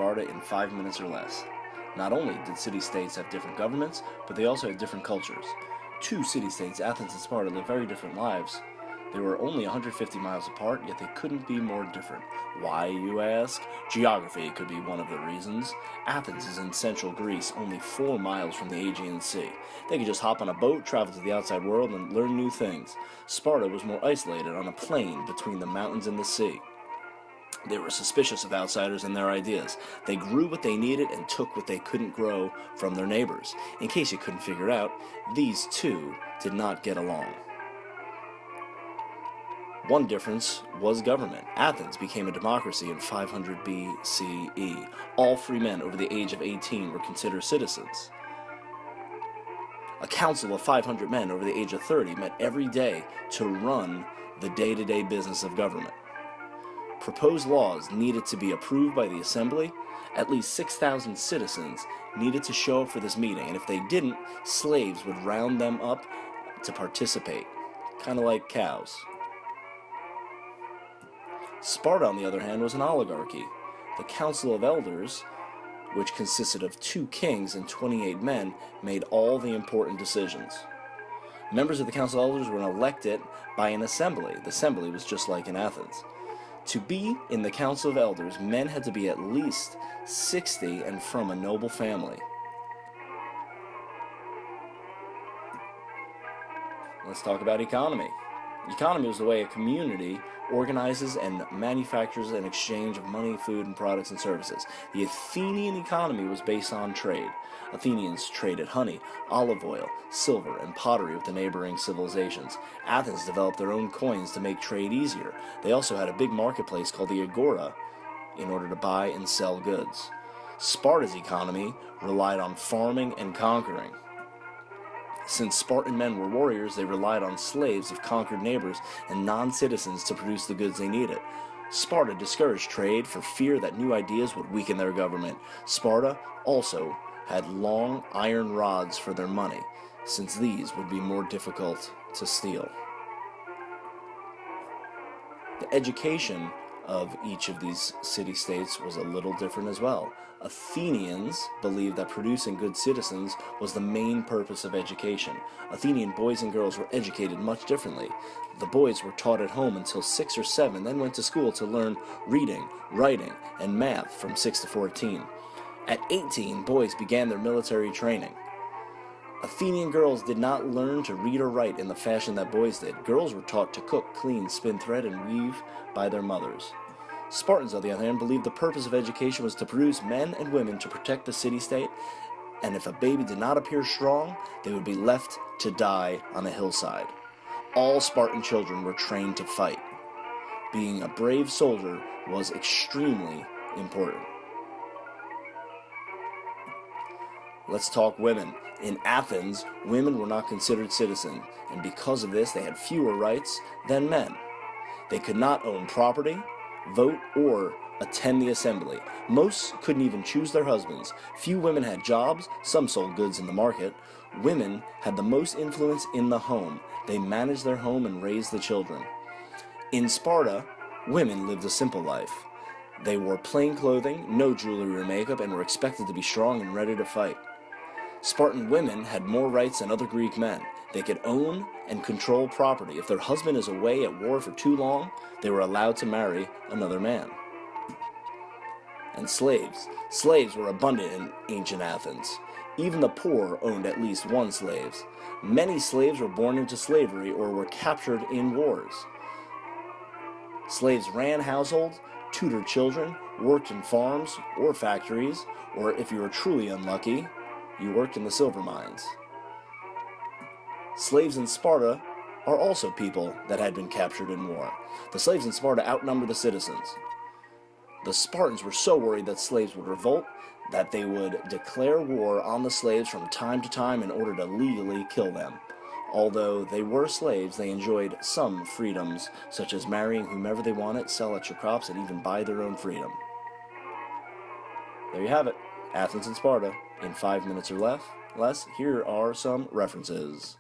Sparta in 5 minutes or less. Not only did city-states have different governments, but they also had different cultures. Two city-states, Athens and Sparta, lived very different lives. They were only 150 miles apart, yet they couldn't be more different. Why, you ask? Geography could be one of the reasons. Athens is in central Greece, only 4 miles from the Aegean Sea. They could just hop on a boat, travel to the outside world, and learn new things. Sparta was more isolated, on a plain between the mountains and the sea. They were suspicious of outsiders and their ideas. They grew what they needed and took what they couldn't grow from their neighbors. In case you couldn't figure it out, these two did not get along. One difference was government. Athens became a democracy in 500 BCE. All free men over the age of 18 were considered citizens. A council of 500 men over the age of 30 met every day to run the day-to-day business of government. Proposed laws needed to be approved by the assembly. At least 6,000 citizens needed to show up for this meeting, and if they didn't, slaves would round them up to participate, kind of like cows. Sparta, on the other hand, was an oligarchy. The Council of Elders, which consisted of 2 kings and 28 men, made all the important decisions. Members of the Council of Elders were elected by an assembly. The assembly was just like in Athens. To be in the Council of Elders, men had to be at least 60 and from a noble family. Let's talk about economy. Economy was the way a community organizes and manufactures an exchange of money, food, and products and services. The Athenian economy was based on trade. Athenians traded honey, olive oil, silver, and pottery with the neighboring civilizations. Athens developed their own coins to make trade easier. They also had a big marketplace called the Agora in order to buy and sell goods. Sparta's economy relied on farming and conquering. Since Spartan men were warriors, they relied on slaves of conquered neighbors and non-citizens to produce the goods they needed. Sparta discouraged trade for fear that new ideas would weaken their government. Sparta also had long iron rods for their money, since these would be more difficult to steal. The education of each of these city-states was a little different as well. Athenians believed that producing good citizens was the main purpose of education. Athenian boys and girls were educated much differently. The boys were taught at home until 6 or 7, then went to school to learn reading, writing, and math from 6 to 14. At 18, boys began their military training. Athenian girls did not learn to read or write in the fashion that boys did. Girls were taught to cook, clean, spin thread, and weave by their mothers. Spartans, on the other hand, believed the purpose of education was to produce men and women to protect the city-state, and if a baby did not appear strong, they would be left to die on a hillside. All Spartan children were trained to fight. Being a brave soldier was extremely important. Let's talk women. In Athens, women were not considered citizens, and because of this, they had fewer rights than men. They could not own property, vote, or attend the assembly. Most couldn't even choose their husbands. Few women had jobs, some sold goods in the market. Women had the most influence in the home. They managed their home and raised the children. In Sparta, women lived a simple life. They wore plain clothing, no jewelry or makeup, and were expected to be strong and ready to fight. Spartan women had more rights than other Greek men. They could own and control property. If their husband is away at war for too long, they were allowed to marry another man. And slaves. Slaves were abundant in ancient Athens. Even the poor owned at least one slave. Many slaves were born into slavery or were captured in wars. Slaves ran households, tutored children, worked in farms or factories, or if you were truly unlucky, you worked in the silver mines. Slaves in Sparta are also people that had been captured in war. The slaves in Sparta outnumbered the citizens. The Spartans were so worried that slaves would revolt that they would declare war on the slaves from time to time in order to legally kill them. Although they were slaves, they enjoyed some freedoms, such as marrying whomever they wanted, sell extra crops, and even buy their own freedom. There you have it. Athens and Sparta in 5 minutes or less. Here are some references.